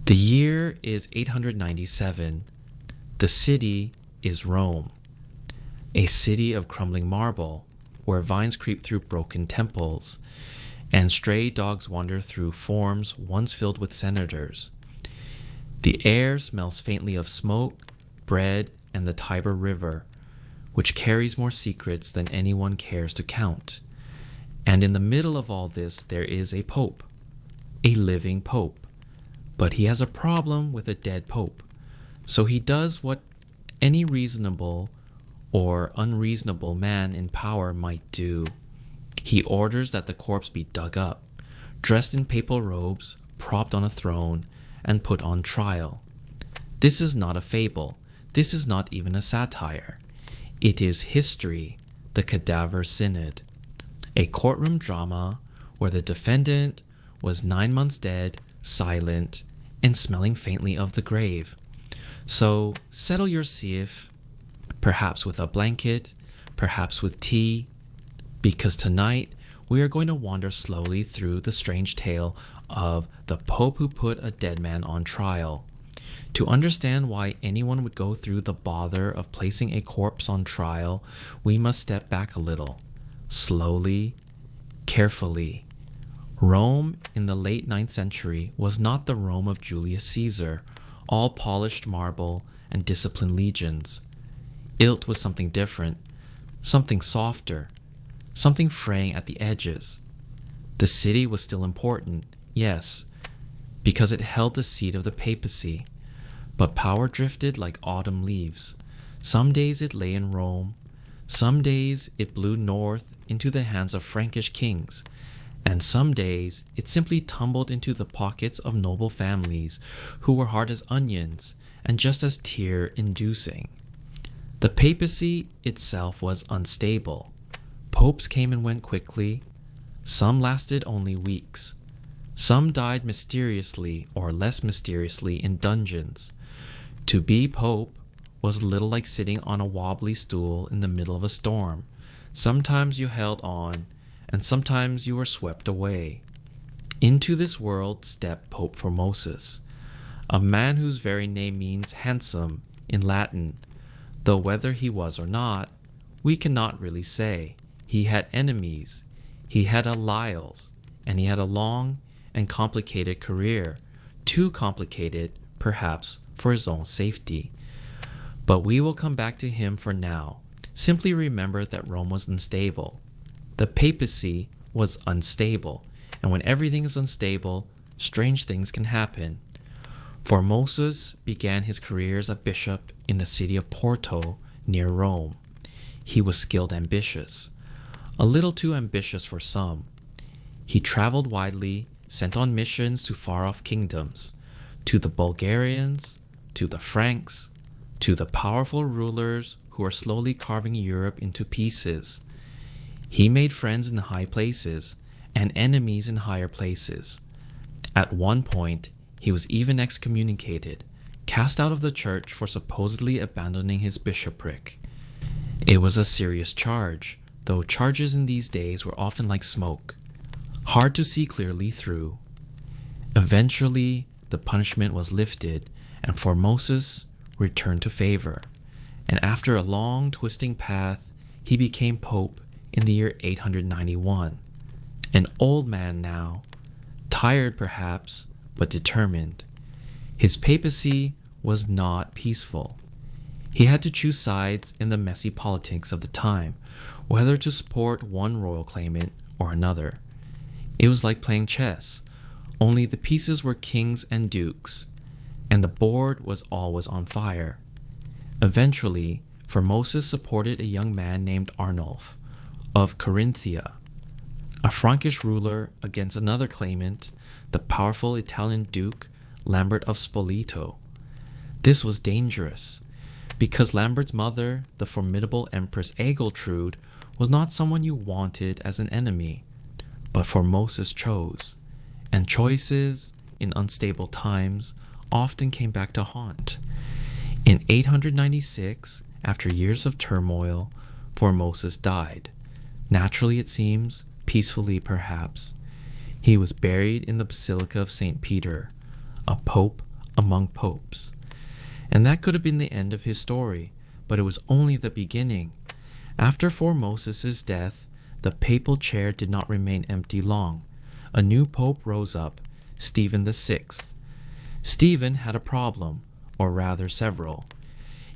The year is 897. The city is Rome, a city of crumbling marble, where vines creep through broken temples, and stray dogs wander through forms once filled with senators. The air smells faintly of smoke, bread, and the Tiber River, which carries more secrets than anyone cares to count. And in the middle of all this, there is a pope, a living pope. But he has a problem with a dead pope. So he does what any reasonable or unreasonable man in power might do. He orders that the corpse be dug up, dressed in papal robes, propped on a throne, and put on trial. This is not a fable. This is not even a satire. It is history, the Cadaver Synod, a courtroom drama where the defendant was 9 months dead, silent, and smelling faintly of the grave. So settle your sieve, perhaps with a blanket, perhaps with tea, because tonight we are going to wander slowly through the strange tale of the Pope who put a dead man on trial. To understand why anyone would go through the bother of placing a corpse on trial, we must step back a little, slowly, carefully. Rome in the late 9th century was not the Rome of Julius Caesar, all polished marble and disciplined legions. It was something different, something softer, something fraying at the edges. The city was still important, yes, because it held the seat of the papacy, but power drifted like autumn leaves. Some days it lay in Rome, some days it blew north into the hands of Frankish kings, and some days it simply tumbled into the pockets of noble families who were hard as onions and just as tear-inducing. The papacy itself was unstable. Popes came and went quickly. Some lasted only weeks. Some died mysteriously or less mysteriously in dungeons. To be pope was little like sitting on a wobbly stool in the middle of a storm. Sometimes you held on, and sometimes you were swept away. Into this world stepped Pope Formosus, a man whose very name means handsome in Latin, though whether he was or not, we cannot really say. He had enemies, he had allies, and he had a long and complicated career, too complicated, perhaps, for his own safety. But we will come back to him for now. Simply remember that Rome was unstable. The papacy was unstable, and when everything is unstable, strange things can happen. Formosus began his career as a bishop in the city of Porto, near Rome. He was skilled ambitious, a little too ambitious for some. He traveled widely, sent on missions to far-off kingdoms, to the Bulgarians, to the Franks, to the powerful rulers who are slowly carving Europe into pieces. He made friends in high places and enemies in higher places. At one point, he was even excommunicated, cast out of the church for supposedly abandoning his bishopric. It was a serious charge, though charges in these days were often like smoke, hard to see clearly through. Eventually, the punishment was lifted, and Formosus returned to favor. And after a long, twisting path, he became pope in the year 891. An old man now, tired perhaps, but determined. His papacy was not peaceful. He had to choose sides in the messy politics of the time, whether to support one royal claimant or another. It was like playing chess, only the pieces were kings and dukes, and the board was always on fire. Eventually, Formosus supported a young man named Arnulf of Carinthia, a Frankish ruler, against another claimant, the powerful Italian Duke Lambert of Spoleto. This was dangerous, because Lambert's mother, the formidable Empress Agiltrude, was not someone you wanted as an enemy, but Formosus chose, and choices in unstable times often came back to haunt. In 896, after years of turmoil, Formosus died. Naturally, it seems, peacefully perhaps. He was buried in the Basilica of St. Peter, a pope among popes. And that could have been the end of his story, but it was only the beginning. After Formosus' death, the papal chair did not remain empty long. A new pope rose up, Stephen VI. Stephen had a problem, or rather several.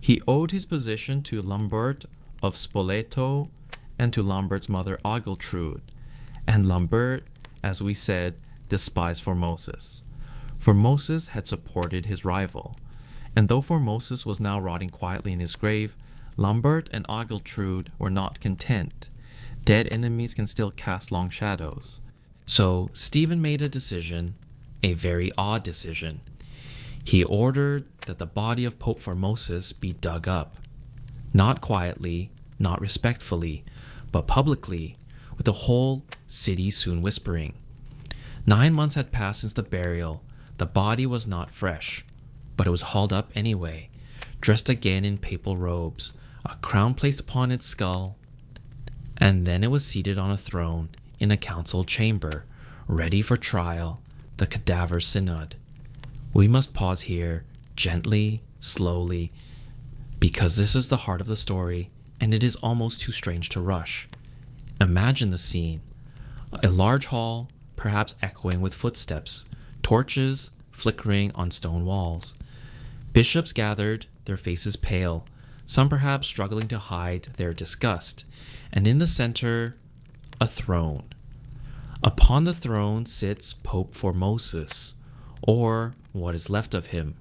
He owed his position to Lambert of Spoleto and to Lambert's mother Agiltrude, and Lambert, as we said, despised Formosus. Formosus had supported his rival, and though Formosus was now rotting quietly in his grave, Lambert and Agiltrude were not content. Dead enemies can still cast long shadows. So Stephen made a decision, a very odd decision. He ordered that the body of Pope Formosus be dug up. Not quietly, not respectfully, but publicly, with the whole city soon whispering. 9 months had passed since the burial. The body was not fresh, but it was hauled up anyway, dressed again in papal robes, a crown placed upon its skull, and then it was seated on a throne in a council chamber, ready for trial, the Cadaver Synod. We must pause here, gently, slowly, because this is the heart of the story, and it is almost too strange to rush. Imagine the scene. A large hall, perhaps echoing with footsteps, torches flickering on stone walls. Bishops gathered, their faces pale, some perhaps struggling to hide their disgust, and in the center, a throne. Upon the throne sits Pope Formosus, or what is left of him.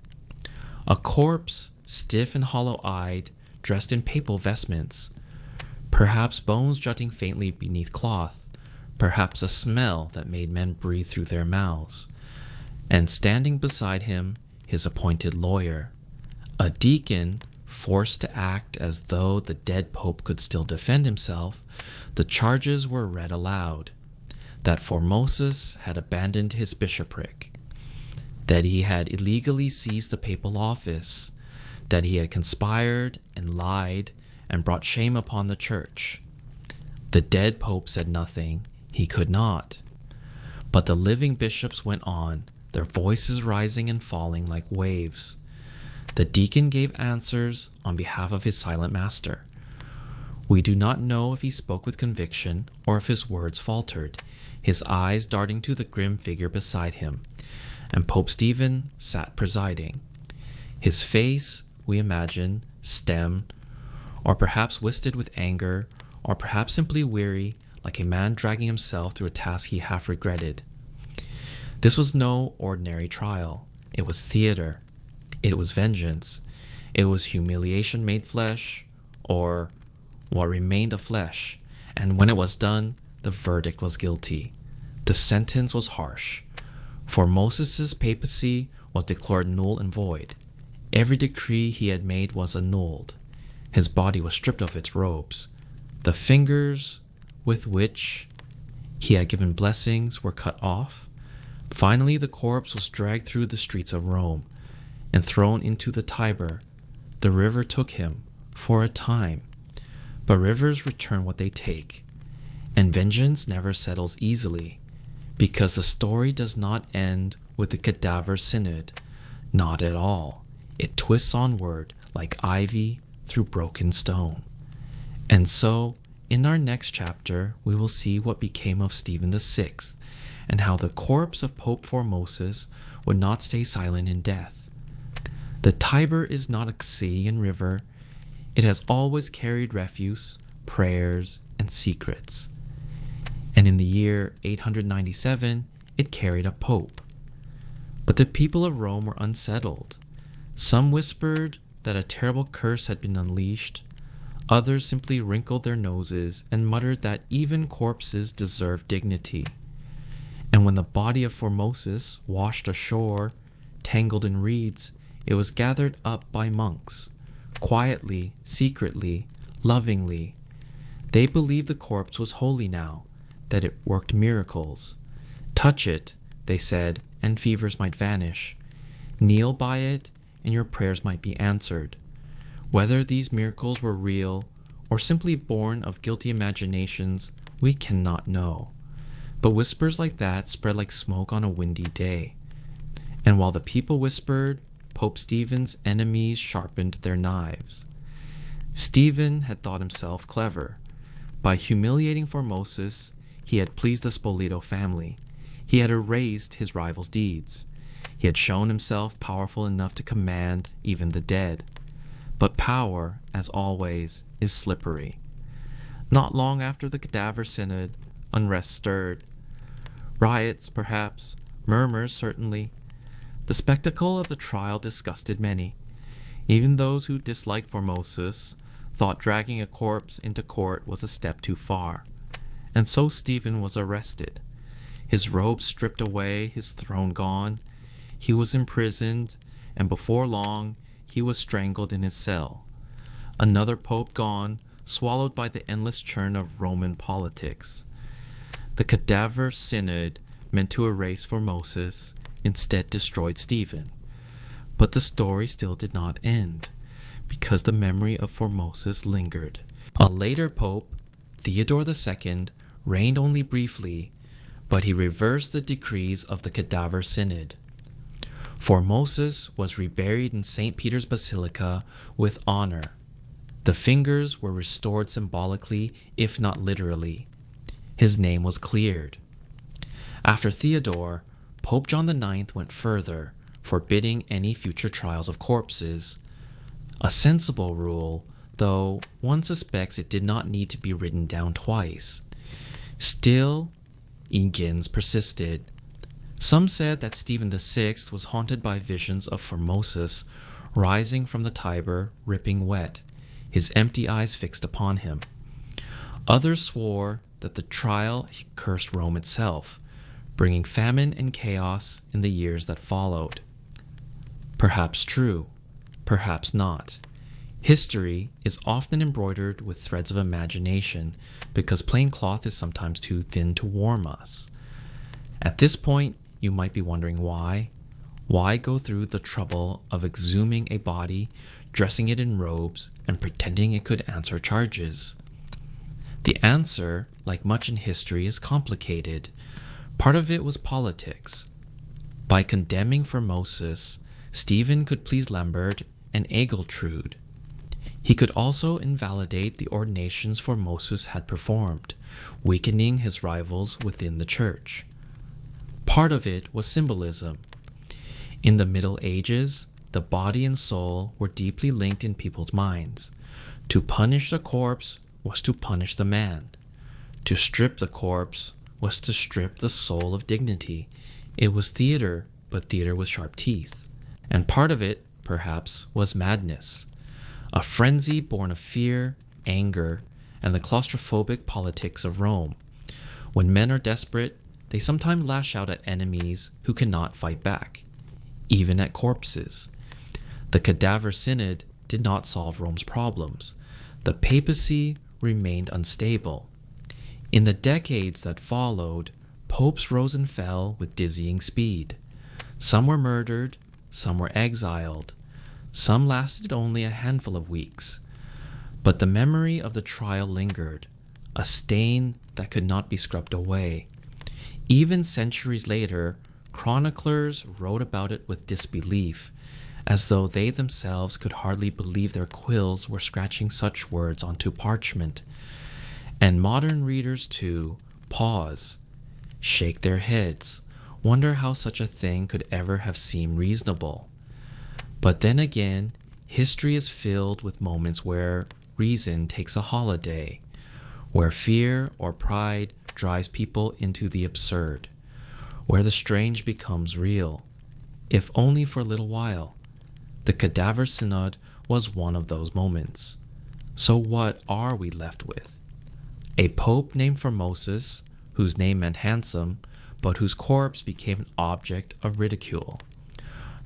A corpse, stiff and hollow-eyed, dressed in papal vestments, perhaps bones jutting faintly beneath cloth, perhaps a smell that made men breathe through their mouths, and standing beside him, his appointed lawyer, a deacon forced to act as though the dead pope could still defend himself. The charges were read aloud: that Formosus had abandoned his bishopric, that he had illegally seized the papal office, that he had conspired and lied and brought shame upon the church. The dead pope said nothing, he could not. But the living bishops went on, their voices rising and falling like waves. The deacon gave answers on behalf of his silent master. We do not know if he spoke with conviction or if his words faltered, his eyes darting to the grim figure beside him, and Pope Stephen sat presiding. His face, we imagine, stemmed, or perhaps wasted with anger, or perhaps simply weary, like a man dragging himself through a task he half regretted. This was no ordinary trial. It was theater. It was vengeance. It was humiliation made flesh, or what remained of flesh. And when it was done, the verdict was guilty. The sentence was harsh. Formosus' papacy was declared null and void. Every decree he had made was annulled. His body was stripped of its robes. The fingers with which he had given blessings were cut off. Finally, the corpse was dragged through the streets of Rome and thrown into the Tiber. The river took him for a time, but rivers return what they take, and vengeance never settles easily, because the story does not end with the Cadaver Synod. Not at all. It twists onward like ivy through broken stone. And so, in our next chapter, we will see what became of Stephen VI, and how the corpse of Pope Formosus would not stay silent in death. The Tiber is not a sea and river. It has always carried refuse, prayers, and secrets. And in the year 897, it carried a pope. But the people of Rome were unsettled. Some whispered that a terrible curse had been unleashed. Others simply wrinkled their noses and muttered that even corpses deserved dignity. And when the body of Formosus washed ashore, tangled in reeds, it was gathered up by monks, quietly, secretly, lovingly. They believed the corpse was holy now, that it worked miracles. Touch it, they said, and fevers might vanish. Kneel by it, and your prayers might be answered. Whether these miracles were real or simply born of guilty imaginations, we cannot know. But whispers like that spread like smoke on a windy day. And while the people whispered, Pope Stephen's enemies sharpened their knives. Stephen had thought himself clever. By humiliating Formosus, he had pleased the Spoleto family. He had erased his rival's deeds. He had shown himself powerful enough to command even the dead. But power, as always, is slippery. Not long after the Cadaver Synod, unrest stirred. Riots, perhaps, murmurs, certainly. The spectacle of the trial disgusted many. Even those who disliked Formosus thought dragging a corpse into court was a step too far. And so Stephen was arrested. His robes stripped away, his throne gone. He was imprisoned, and before long he was strangled in his cell. Another pope gone, swallowed by the endless churn of Roman politics. The Cadaver Synod, meant to erase Formosus, instead destroyed Stephen. But the story still did not end, because the memory of Formosus lingered. A later pope, Theodore II, reigned only briefly, but he reversed the decrees of the Cadaver Synod. Formosus was reburied in St. Peter's Basilica with honor. The fingers were restored symbolically, if not literally. His name was cleared. After Theodore, Pope John IX went further, forbidding any future trials of corpses. A sensible rule, though one suspects it did not need to be written down twice. Still, Egins persisted. Some said that Stephen VI was haunted by visions of Formosus rising from the Tiber, ripping wet, his empty eyes fixed upon him. Others swore that the trial cursed Rome itself, bringing famine and chaos in the years that followed. Perhaps true, perhaps not. History is often embroidered with threads of imagination because plain cloth is sometimes too thin to warm us. At this point, you might be wondering why. Why go through the trouble of exhuming a body, dressing it in robes, and pretending it could answer charges? The answer, like much in history, is complicated. Part of it was politics. By condemning Formosus, Stephen could please Lambert and Agiltrude. He could also invalidate the ordinations Formosus had performed, weakening his rivals within the church. Part of it was symbolism. In the Middle Ages, the body and soul were deeply linked in people's minds. To punish the corpse was to punish the man. To strip the corpse was to strip the soul of dignity. It was theater, but theater with sharp teeth. And part of it, perhaps, was madness. A frenzy born of fear, anger, and the claustrophobic politics of Rome. When men are desperate, they sometimes lash out at enemies who cannot fight back, even at corpses. The Cadaver Synod did not solve Rome's problems. The papacy remained unstable. In the decades that followed, popes rose and fell with dizzying speed. Some were murdered, some were exiled. Some lasted only a handful of weeks. But the memory of the trial lingered, a stain that could not be scrubbed away. Even centuries later, chroniclers wrote about it with disbelief, as though they themselves could hardly believe their quills were scratching such words onto parchment. And modern readers, too, pause, shake their heads, wonder how such a thing could ever have seemed reasonable. But then again, history is filled with moments where reason takes a holiday, where fear or pride drives people into the absurd, where the strange becomes real, if only for a little while. The Cadaver Synod was one of those moments. So what are we left with? A pope named Formosus, whose name meant handsome, but whose corpse became an object of ridicule.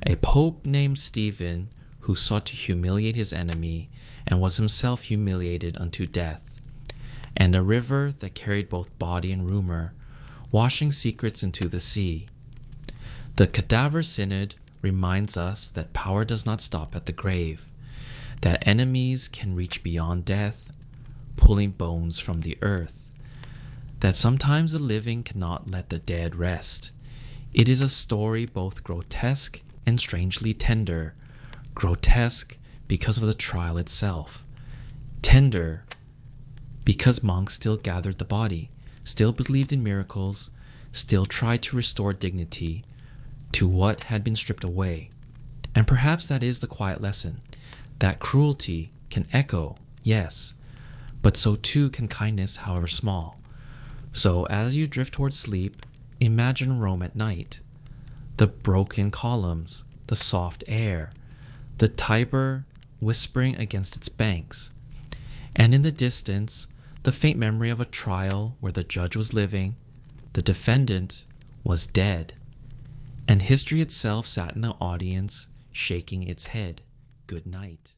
A pope named Stephen, who sought to humiliate his enemy and was himself humiliated unto death. And a river that carried both body and rumor, washing secrets into the sea. The Cadaver Synod reminds us that power does not stop at the grave, that enemies can reach beyond death, pulling bones from the earth, that sometimes the living cannot let the dead rest. It is a story both grotesque and strangely tender, grotesque because of the trial itself, tender because monks still gathered the body, still believed in miracles, still tried to restore dignity to what had been stripped away. And perhaps that is the quiet lesson, that cruelty can echo, yes, but so too can kindness, however small. So as you drift towards sleep, imagine Rome at night, the broken columns, the soft air, the Tiber whispering against its banks, and in the distance, the faint memory of a trial where the judge was living, the defendant was dead, and history itself sat in the audience, shaking its head. Good night.